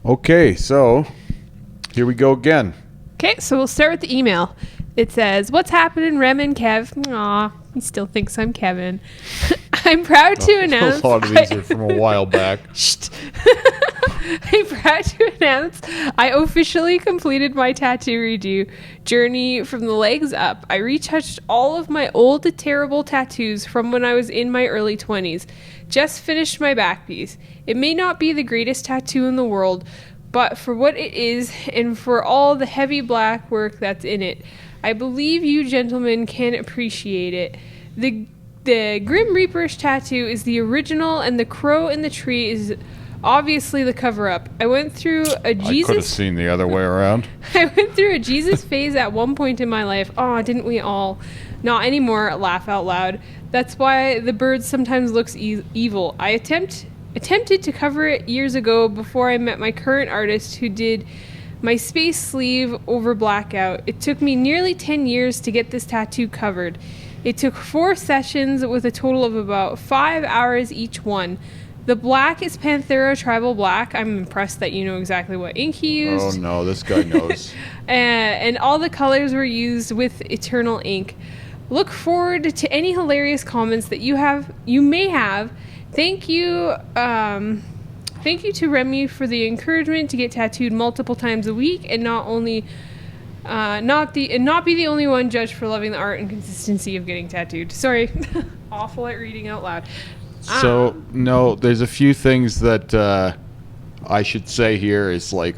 Okay, so here we go again. Okay, so we'll start with the email. It says, "What's happening, Rem and Kev?" Aw, he still thinks I'm Kevin. I'm proud to announce... A lot of these are from a while back. I'm proud to announce I officially completed my tattoo redo journey from the legs up. I retouched all of my old terrible tattoos from when I was in my early 20s. Just finished my back piece. It may not be the greatest tattoo in the world, but for what it is and for all the heavy black work that's in it, I believe you gentlemen can appreciate it. The Grim Reaper's tattoo is the original, and the crow in the tree is obviously the cover-up. I went through a Jesus... I could have seen the other way around. I went through a Jesus phase at one point in my life. Oh, didn't we all? Not anymore, laugh out loud. That's why the bird sometimes looks evil. I attempted to cover it years ago before I met my current artist who did my space sleeve over blackout. It took me nearly 10 years to get this tattoo covered. It took 4 sessions with a total of about 5 hours each one. The black is Panthera Tribal Black. I'm impressed that you know exactly what ink he used. Oh no, this guy knows. And all the colors were used with Eternal ink. Look forward to any hilarious comments that you may have. Thank you to Remy for the encouragement to get tattooed multiple times a week and not be the only one judged for loving the art and consistency of getting tattooed. Sorry, awful at reading out loud. So no, there's a few things that I should say here. Is like,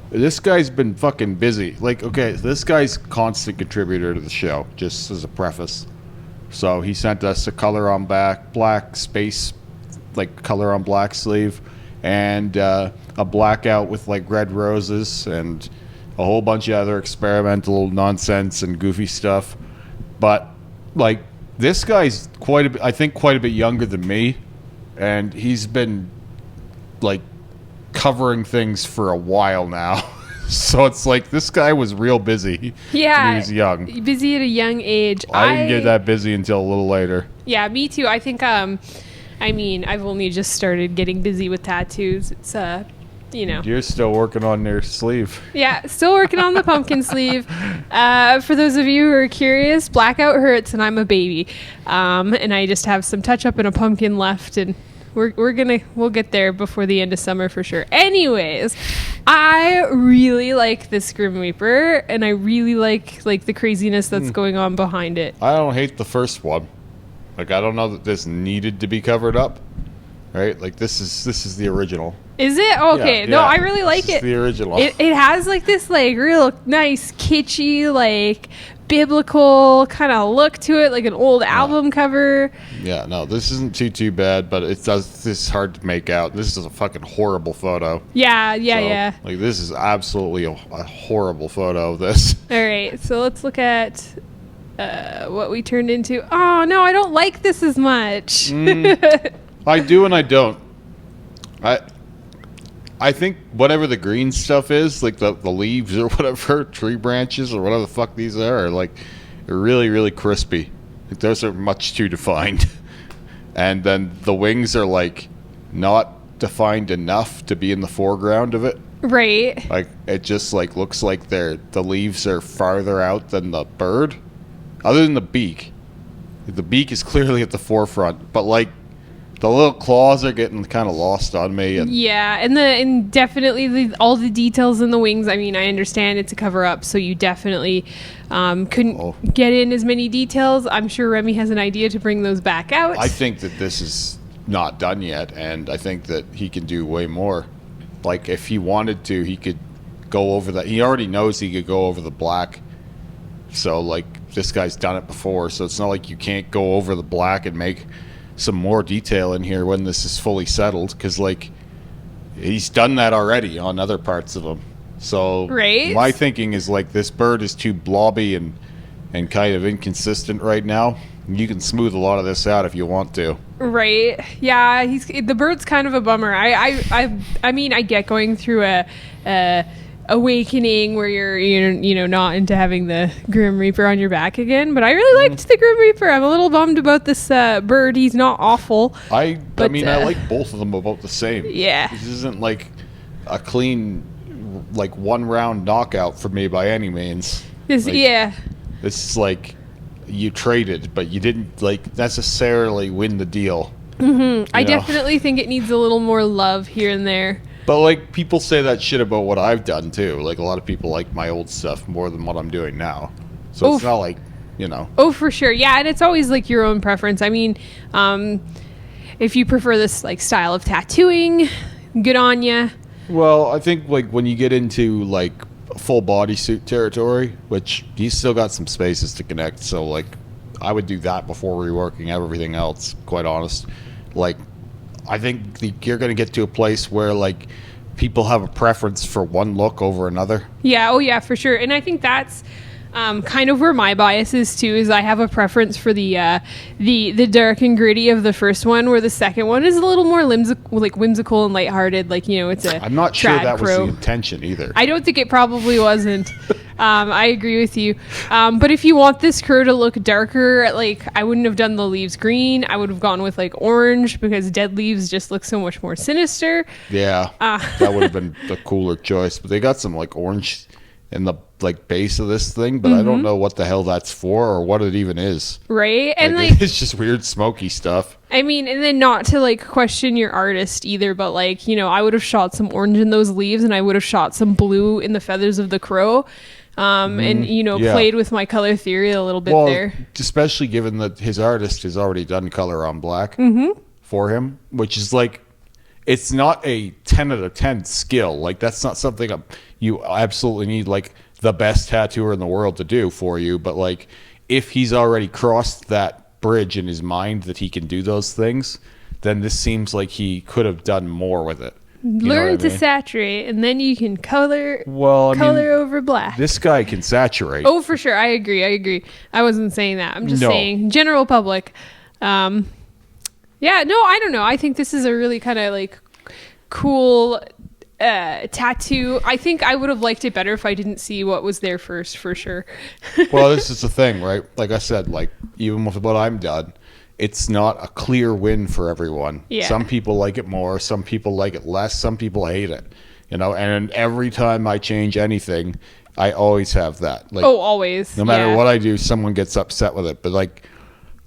this guy's been fucking busy. Like, okay, this guy's constant contributor to the show. Just as a preface. So he sent us a color on black space, like color on black sleeve, and a blackout with like red roses and a whole bunch of other experimental nonsense and goofy stuff. But like, this guy's quite a bit younger than me, and he's been like covering things for a while now. So it's like, this guy was real busy. Yeah, when he was young. Busy at a young age. I didn't get that busy until a little later. Yeah, me too. I think I've only just started getting busy with tattoos. It's You're still working on your sleeve. Yeah, still working on the pumpkin sleeve. For those of you who are curious, blackout hurts and I'm a baby. And I just have some touch up and a pumpkin left, and we'll get there before the end of summer for sure. Anyways, I really like this Grim Reaper, and I really like the craziness that's going on behind it. I don't hate the first one. Like, I don't know that this needed to be covered up. Right? Like, this is the original. Is it? Okay. Yeah, No, I really like it. This is the original. It has like this like real nice kitschy like biblical kind of look to it, like an old album cover. Yeah, no, this isn't too bad, but this is hard to make out. This is a fucking horrible photo. Yeah. Like, this is absolutely a horrible photo of this. All right, so let's look at what we turned into. Oh no, I don't like this as much. I do and I don't. I think whatever the green stuff is, like the leaves or whatever, tree branches or whatever the fuck these are like, they're really, really crispy. Like, those are much too defined. And then the wings are like not defined enough to be in the foreground of it. Right. Like, it just like looks like the leaves are farther out than the bird. Other than the beak. The beak is clearly at the forefront, but like, the little claws are getting kind of lost on me. Yeah, and definitely all the details in the wings. I mean, I understand it's a cover-up, so you definitely couldn't get in as many details. I'm sure Remy has an idea to bring those back out. I think that this is not done yet, and I think that he can do way more. Like, if he wanted to, he could go over that. He already knows he could go over the black. So, like, this guy's done it before, so it's not like you can't go over the black and make some more detail in here when this is fully settled, because like, he's done that already on other parts of him. So right? My thinking is like, this bird is too blobby and kind of inconsistent right now. You can smooth a lot of this out if you want to. Right. Yeah, the bird's kind of a bummer. I mean, I get going through a awakening where you're not into having the Grim Reaper on your back again, but I really liked the Grim Reaper. I'm a little bummed about this bird. He's not awful. I mean, I like both of them about the same. Yeah. This isn't like a clean, like, one round knockout for me by any means. Like, Yeah. This is like you traded, but you didn't like necessarily win the deal. I definitely think it needs a little more love here and there. But like people say that shit about what I've done too. Like a lot of people like my old stuff more than what I'm doing now. So it's not like, Oh, for sure. Yeah, and it's always like your own preference. I mean, if you prefer this like style of tattooing, good on ya. Well, I think like when you get into like full bodysuit territory, which he's still got some spaces to connect, so like I would do that before reworking everything else, quite honest. Like I think you're going to get to a place where like people have a preference for one look over another. Yeah, oh yeah, for sure. And I think that's kind of where my bias is too. Is I have a preference for the dark and gritty of the first one, where the second one is a little more whimsical and lighthearted. Like it's a. I'm not sure that was the crow. intention either. I don't think it probably wasn't. I agree with you. But if you want this crow to look darker, like I wouldn't have done the leaves green. I would have gone with like orange because dead leaves just look so much more sinister. Yeah, that would have been the cooler choice. But they got some like orange in the like base of this thing, but I don't know what the hell that's for or what it even is. Right, and like it's just weird smoky stuff. I mean, and then not to like question your artist either, but like I would have shot some orange in those leaves, and I would have shot some blue in the feathers of the crow. And played with my color theory a little bit there. Especially given that his artist has already done color on black for him, which is like, it's not a 10 out of 10 skill. Like that's not something you absolutely need like the best tattooer in the world to do for you. But like, if he's already crossed that bridge in his mind that he can do those things, then this seems like he could have done more with it. Learn to saturate, and then you can color over black. This guy can saturate. Oh, for sure. I agree. I wasn't saying that. I'm just saying general public. Yeah, no, I don't know. I think this is a really kind of like cool tattoo. I think I would have liked it better if I didn't see what was there first, for sure. Well, this is the thing, right? Like I said, like even with what I'm done, it's not a clear win for everyone. Yeah. Some people like it more, some people like it less, some people hate it. And every time I change anything, I always have that. Like, always. No matter what I do, someone gets upset with it. But like,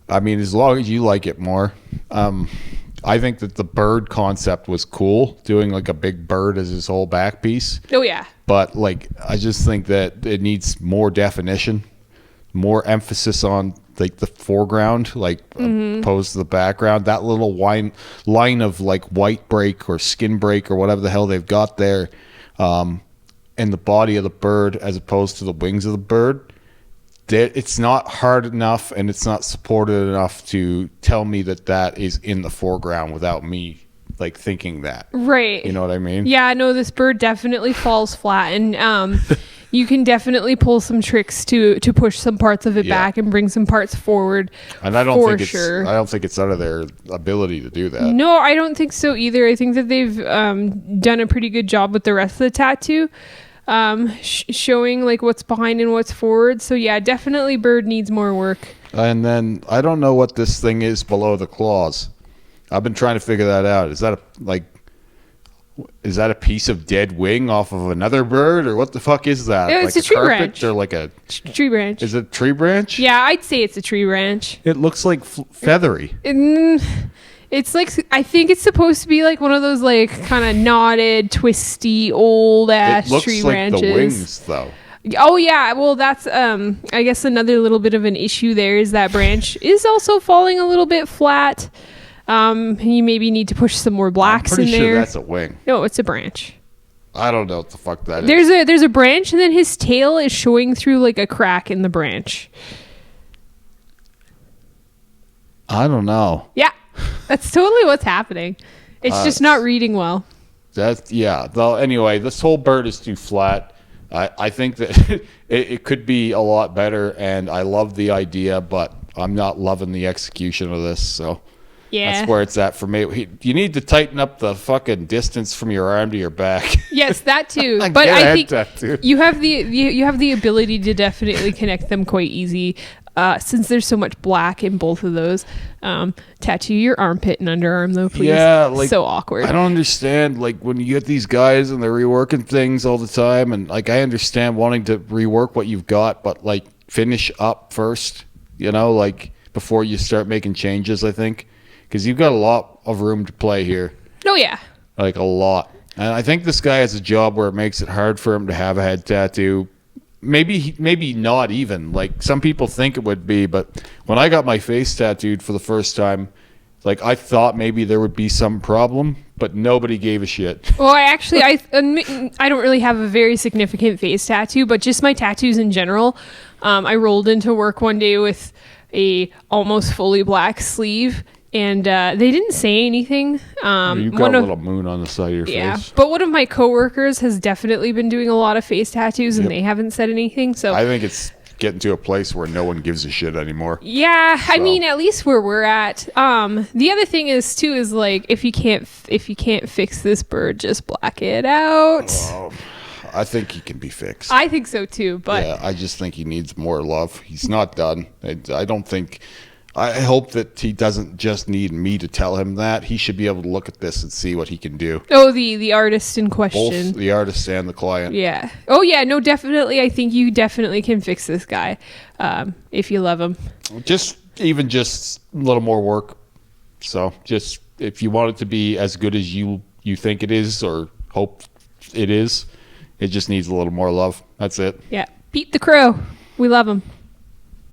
I mean, as long as you like it more, I think that the bird concept was cool, doing like a big bird as his whole back piece. Oh yeah. But like, I just think that it needs more definition, more emphasis on like the foreground, like opposed to the background. That little line of like white break or skin break or whatever the hell they've got there, in the body of the bird as opposed to the wings of the bird. It's not hard enough and it's not supported enough to tell me that is in the foreground without me like thinking that. Right. You know what I mean? Yeah, no, this bird definitely falls flat, and you can definitely pull some tricks to push some parts of it back and bring some parts forward. And I don't think it's out of their ability to do that. No, I don't think so either. I think that they've done a pretty good job with the rest of the tattoo, showing like what's behind and what's forward. So yeah, definitely bird needs more work. And then I don't know what this thing is below the claws. I've been trying to figure that out. Is that a piece of dead wing off of another bird, or what the fuck is that? It's like a tree carpet branch. Or like a tree branch. Is it a tree branch? Yeah, I'd say it's a tree branch. It looks like feathery. It's like, I think it's supposed to be like one of those like kind of knotted, twisty, old ass tree branches. It looks like the wings though. Oh yeah, well that's I guess another little bit of an issue there is that branch is also falling a little bit flat. You maybe need to push some more blacks in there. I'm pretty sure that's a wing. No, it's a branch. I don't know what the fuck that is. There's a branch, and then his tail is showing through like a crack in the branch. I don't know. Yeah, that's totally what's happening. It's just not reading well. Well, anyway, this whole bird is too flat. I think that it could be a lot better, and I love the idea, but I'm not loving the execution of this. So Yeah. That's where it's at for me. You need to tighten up the fucking distance from your arm to your back. Yes, that too. Get But a I head think tattoo. you have the ability to definitely connect them quite easy. Since there's so much black in both of those, tattoo your armpit and underarm though, please. Yeah, like, so awkward. I don't understand, like, when you get these guys and they're reworking things all the time, and like, I understand wanting to rework what you've got, but like, finish up first, you know, like, before you start making changes, I think, because you've got a lot of room to play here. Oh yeah. Like, a lot. And I think this guy has a job where it makes it hard for him to have a head tattoo. Maybe not even. Like, some people think it would be, but when I got my face tattooed for the first time, like, I thought maybe there would be some problem, but nobody gave a shit. Well, I don't really have a very significant face tattoo, but just my tattoos in general. I rolled into work one day with a almost fully black sleeve, and they didn't say anything. You've got a little moon on the side of your face. But one of my coworkers has definitely been doing a lot of face tattoos, and they haven't said anything. So I think it's getting to a place where no one gives a shit anymore. Yeah, I mean, at least where we're at. The other thing is too is like if you can't fix this bird, just black it out. I think he can be fixed. I think so too, but yeah, I just think he needs more love. He's not done. I don't think. I hope that he doesn't just need me to tell him that. He should be able to look at this and see what he can do. Oh, the artist in question. Both the artist and the client. Yeah. Oh, yeah. No, definitely. I think you definitely can fix this guy if you love him. Just a little more work. So just if you want it to be as good as you think it is or hope it is, it just needs a little more love. That's it. Yeah. Pete the Crow. We love him.